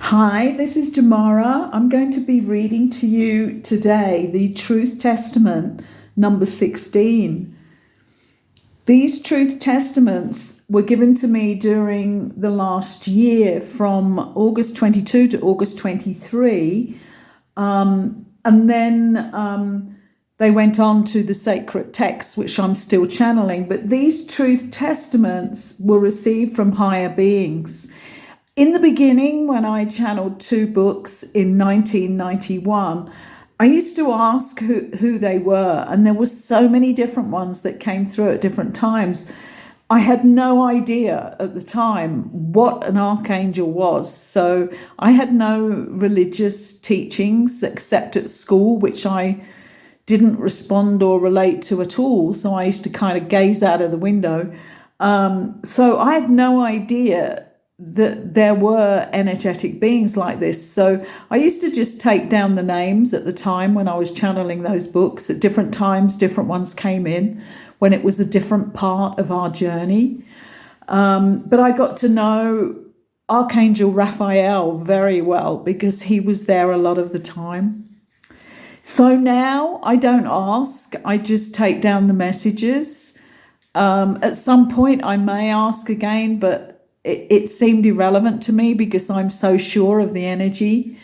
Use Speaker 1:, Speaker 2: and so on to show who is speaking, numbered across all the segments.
Speaker 1: Hi, this is Demara. I'm going to be reading to you today the Truth Testament number 16. These Truth Testaments were given to me during the last year from August 22 to August 23. And then they went on to the sacred texts, which I'm still channeling. But these Truth Testaments were received from higher beings. In the beginning, when I channeled 2 books in 1991, I used to ask who they were, and there were so many different ones that came through at different times. I had no idea at the time what an archangel was, so I had no religious teachings except at school, which I didn't respond or relate to at all, so I used to kind of gaze out of the window. So I had no idea that there were energetic beings like this. So I used to just take down the names at the time when I was channeling those books. At different times, different ones came in when it was a different part of our journey. But I got to know Archangel Raphael very well because he was there a lot of the time. So now I don't ask, I just take down the messages. At some point I may ask again, but it seemed irrelevant to me because I'm so sure of the energy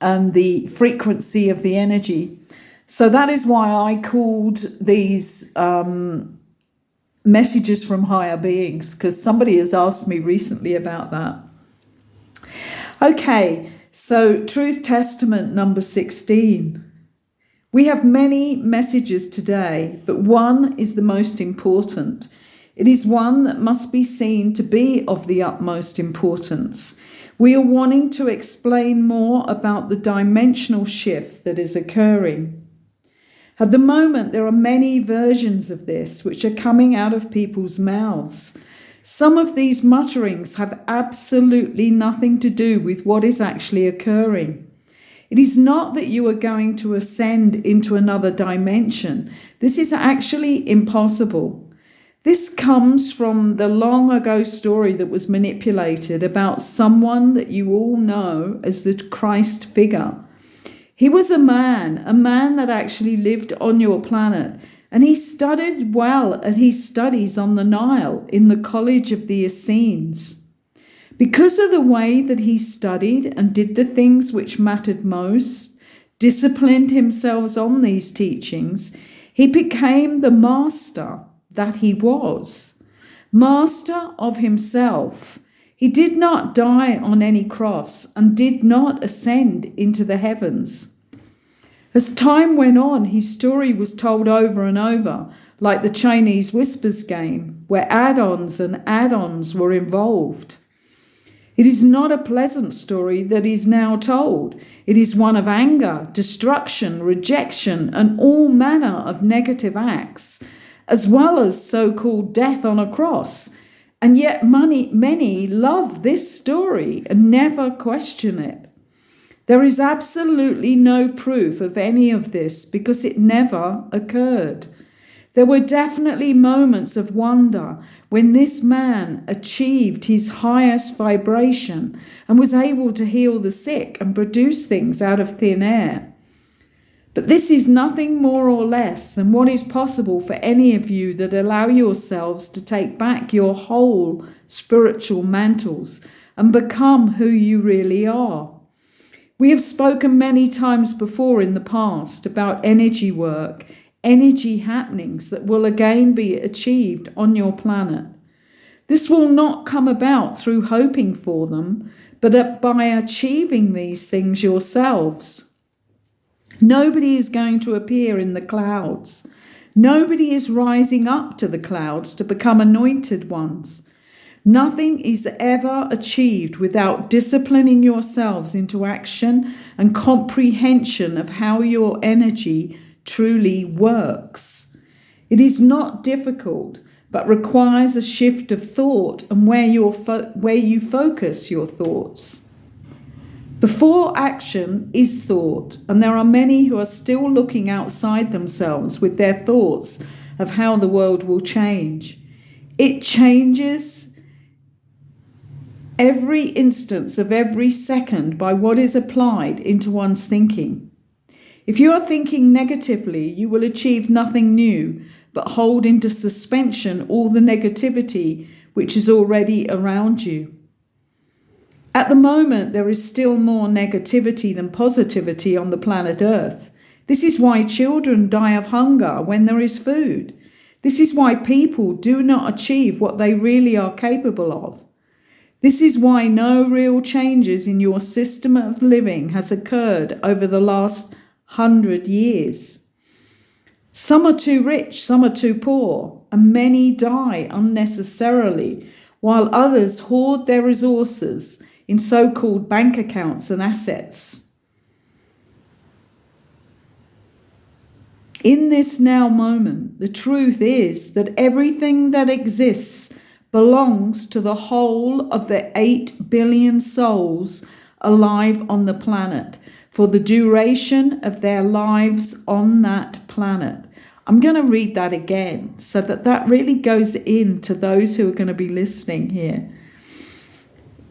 Speaker 1: and the frequency of the energy. So that is why I called these messages from higher beings, because somebody has asked me recently about that. Okay, so Truth Testament number 16. We have many messages today, but one is the most important. It is one that must be seen to be of the utmost importance. We are wanting to explain more about the dimensional shift that is occurring. At the moment, there are many versions of this which are coming out of people's mouths. Some of these mutterings have absolutely nothing to do with what is actually occurring. It is not that you are going to ascend into another dimension. This is actually impossible. This comes from the long ago story that was manipulated about someone that you all know as the Christ figure. He was a man that actually lived on your planet, and he studied well at his studies on the Nile in the College of the Essenes. Because of the way that he studied and did the things which mattered most, disciplined himself on these teachings, he became the master that he was, master of himself. He did not die on any cross and did not ascend into the heavens. As time went on, his story was told over and over, like the Chinese whispers game, where add-ons and add-ons were involved. It is not a pleasant story that is now told. It is one of anger, destruction, rejection, and all manner of negative acts, as well as so-called death on a cross. And yet many love this story and never question it. There is absolutely no proof of any of this because it never occurred. There were definitely moments of wonder when this man achieved his highest vibration and was able to heal the sick and produce things out of thin air. But this is nothing more or less than what is possible for any of you that allow yourselves to take back your whole spiritual mantles and become who you really are. We have spoken many times before in the past about energy work, energy happenings that will again be achieved on your planet. This will not come about through hoping for them, but by achieving these things yourselves. Nobody is going to appear in the clouds. Nobody is rising up to the clouds to become anointed ones. Nothing is ever achieved without disciplining yourselves into action and comprehension of how your energy truly works. It is not difficult, but requires a shift of thought and where you focus your thoughts. Before action is thought, and there are many who are still looking outside themselves with their thoughts of how the world will change. It changes every instance of every second by what is applied into one's thinking. If you are thinking negatively, you will achieve nothing new, but hold into suspension all the negativity which is already around you. At the moment, there is still more negativity than positivity on the planet Earth. This is why children die of hunger when there is food. This is why people do not achieve what they really are capable of. This is why no real changes in your system of living has occurred over the last 100 years. Some are too rich, some are too poor, and many die unnecessarily, while others hoard their resources in so-called bank accounts and assets. In this now moment, the truth is that everything that exists belongs to the whole of the 8 billion souls alive on the planet for the duration of their lives on that planet. I'm going to read that again so that really goes into those who are going to be listening here.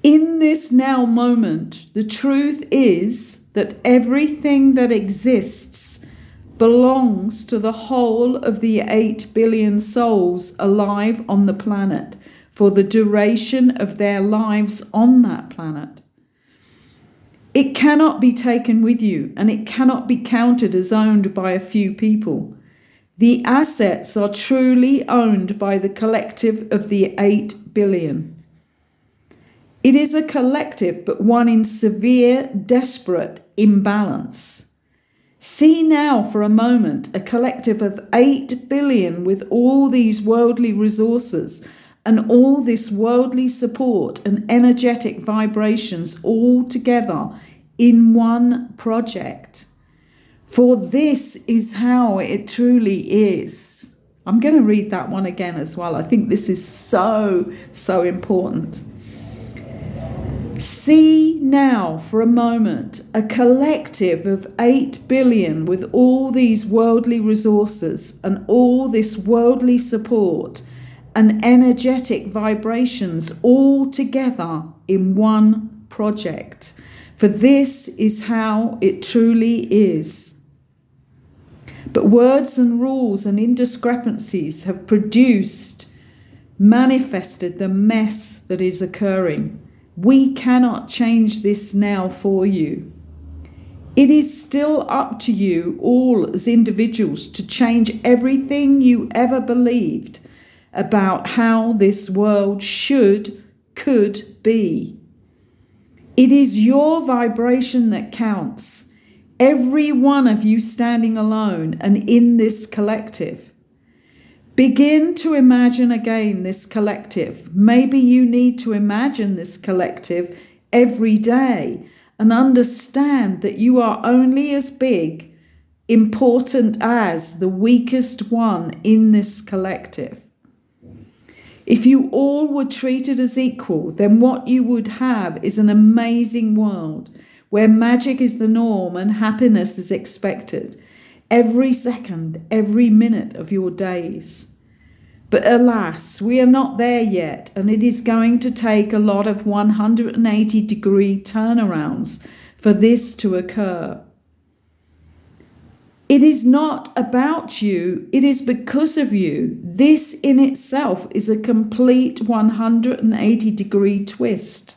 Speaker 1: In this now moment, the truth is that everything that exists belongs to the whole of the 8 billion souls alive on the planet for the duration of their lives on that planet. It cannot be taken with you, and it cannot be counted as owned by a few people. The assets are truly owned by the collective of the 8 billion. It is a collective, but one in severe, desperate imbalance. See now for a moment a collective of 8 billion with all these worldly resources and all this worldly support and energetic vibrations all together in one project. For this is how it truly is. I'm going to read that one again as well. I think this is so important. See now for a moment a collective of 8 billion with all these worldly resources and all this worldly support and energetic vibrations all together in one project. For this is how it truly is. But words and rules and indiscrepancies have manifested the mess that is occurring. We cannot change this now for you. It is still up to you all as individuals to change everything you ever believed about how this world could be. It is your vibration that counts, every one of you standing alone and in this collective. Begin to imagine again this collective. Maybe you need to imagine this collective every day and understand that you are only as big, important as the weakest one in this collective. If you all were treated as equal, then what you would have is an amazing world where magic is the norm and happiness is expected every second, every minute of your days. But alas, we are not there yet, and it is going to take a lot of 180-degree turnarounds for this to occur. It is not about you, it is because of you. This in itself is a complete 180-degree twist.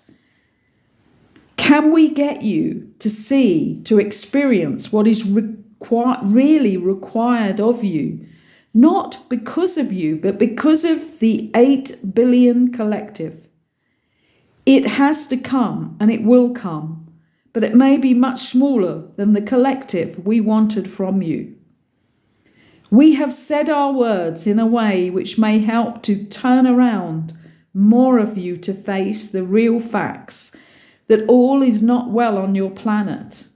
Speaker 1: Can we get you to see, to experience what is really required of you? Not because of you, but because of the 8 billion collective. It has to come, and it will come. But it may be much smaller than the collective we wanted from you. We have said our words in a way which may help to turn around more of you to face the real facts that all is not well on your planet.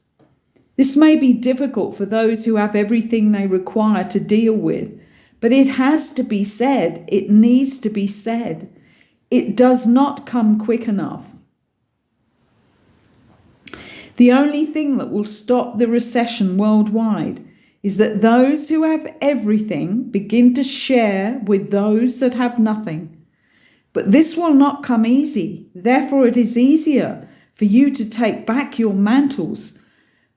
Speaker 1: This may be difficult for those who have everything they require to deal with, but it has to be said. It needs to be said. It does not come quick enough. The only thing that will stop the recession worldwide is that those who have everything begin to share with those that have nothing. But this will not come easy. Therefore, it is easier for you to take back your mantles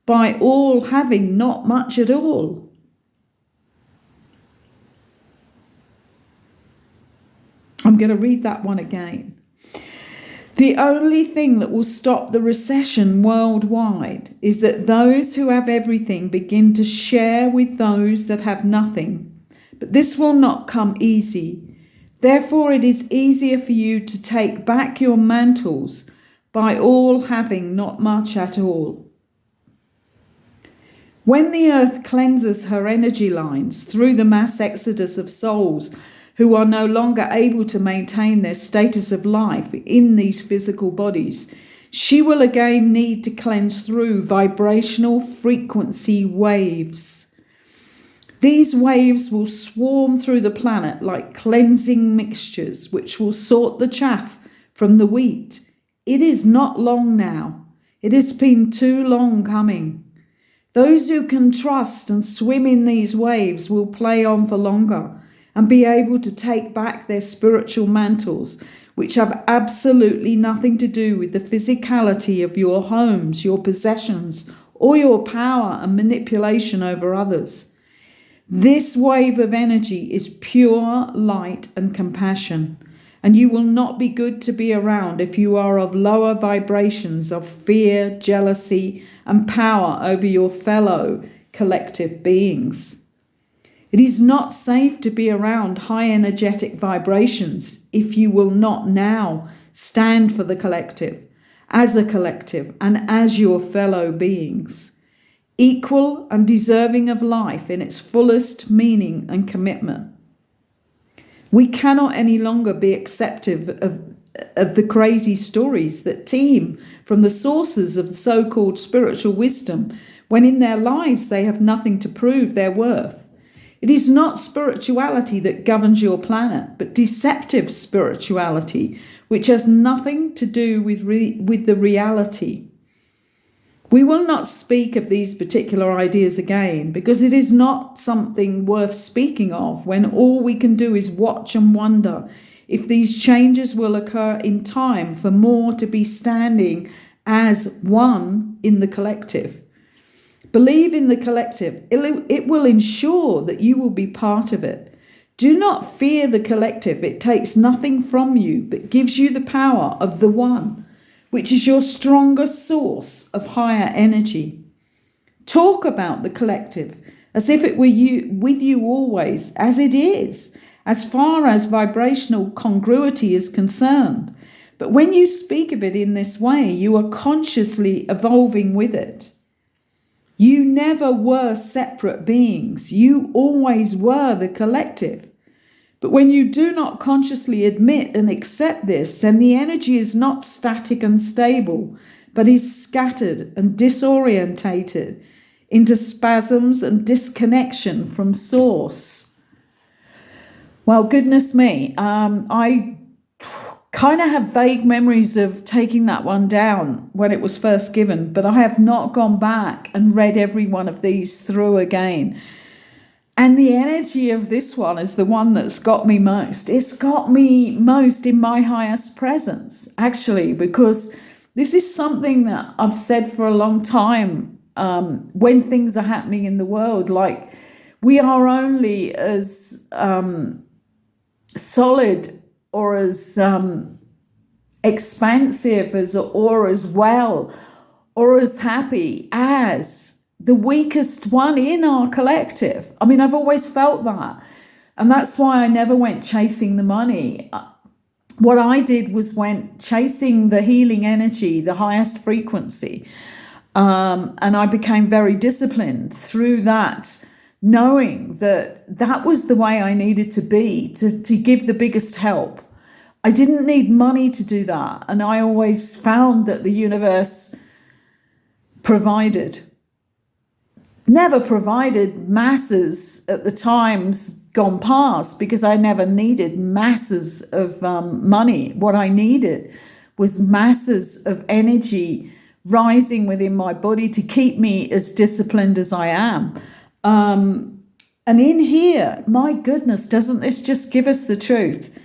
Speaker 1: by all having not much at all. I'm going to read that one again. The only thing that will stop the recession worldwide is that those who have everything begin to share with those that have nothing. But this will not come easy. Therefore, it is easier for you to take back your mantles by all having not much at all. When the earth cleanses her energy lines through the mass exodus of souls who are no longer able to maintain their status of life in these physical bodies, she will again need to cleanse through vibrational frequency waves. These waves will swarm through the planet like cleansing mixtures, which will sort the chaff from the wheat. It is not long now. It has been too long coming. Those who can trust and swim in these waves will play on for longer and be able to take back their spiritual mantles, which have absolutely nothing to do with the physicality of your homes, your possessions, or your power and manipulation over others. This wave of energy is pure light and compassion, and you will not be good to be around if you are of lower vibrations of fear, jealousy, and power over your fellow collective beings. It is not safe to be around high energetic vibrations if you will not now stand for the collective, as a collective and as your fellow beings, equal and deserving of life in its fullest meaning and commitment. We cannot any longer be acceptive of the crazy stories that teem from the sources of so-called spiritual wisdom when in their lives they have nothing to prove their worth. It is not spirituality that governs your planet, but deceptive spirituality, which has nothing to do with the reality. We will not speak of these particular ideas again, because it is not something worth speaking of when all we can do is watch and wonder if these changes will occur in time for more to be standing as one in the collective. Believe in the collective. It will ensure that you will be part of it. Do not fear the collective. It takes nothing from you, but gives you the power of the one, which is your strongest source of higher energy. Talk about the collective as if it were you, with you always, as it is, as far as vibrational congruity is concerned. But when you speak of it in this way, you are consciously evolving with it. You never were separate beings. You always were the collective. But when you do not consciously admit and accept this, then the energy is not static and stable, but is scattered and disorientated into spasms and disconnection from source. Well, goodness me, I kind of have vague memories of taking that one down when it was first given, but I have not gone back and read every one of these through again. And the energy of this one is the one that's got me most. It's got me most in my highest presence, actually, because this is something that I've said for a long time when things are happening in the world. Like, we are only as solid or as expansive as or as well or as happy as the weakest one in our collective. I mean, I've always felt that. And that's why I never went chasing the money. What I did was went chasing the healing energy, the highest frequency. And I became very disciplined through that, knowing that that was the way I needed to be, to give the biggest help. I didn't need money to do that. And I always found that the universe provided. Never provided masses at the times gone past, because I never needed masses of money. What I needed was masses of energy rising within my body to keep me as disciplined as I am. And in here, my goodness, doesn't this just give us the truth?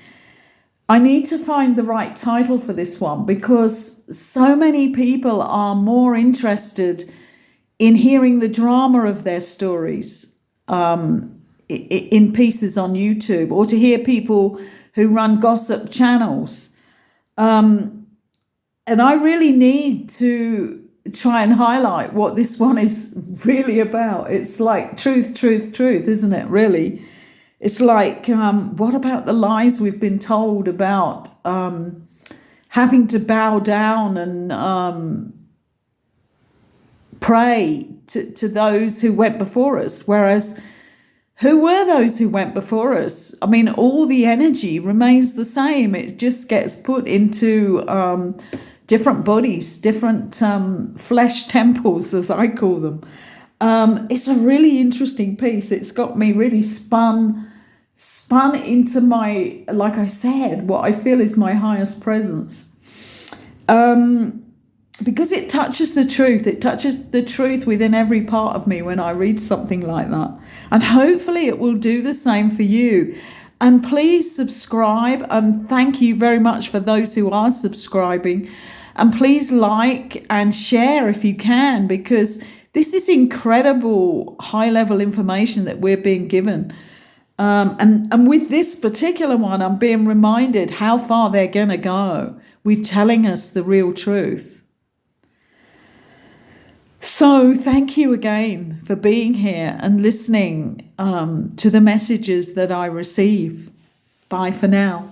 Speaker 1: I need to find the right title for this one, because so many people are more interested in hearing the drama of their stories in pieces on YouTube, or to hear people who run gossip channels. And I really need to try and highlight what this one is really about. It's like truth, truth, truth, isn't it, really? It's like, what about the lies we've been told about having to bow down and pray to those who went before us? Whereas, who were those who went before us? I mean, all the energy remains the same. It just gets put into different bodies, different flesh temples, as I call them. It's a really interesting piece. It's got me really spun into my, like I said, what I feel is my highest presence. Because it touches the truth. It touches the truth within every part of me when I read something like that. And hopefully it will do the same for you. And please subscribe. And thank you very much for those who are subscribing. And please like and share if you can, because this is incredible high-level information that we're being given. And with this particular one, I'm being reminded how far they're going to go with telling us the real truth. So thank you again for being here and listening to the messages that I receive. Bye for now.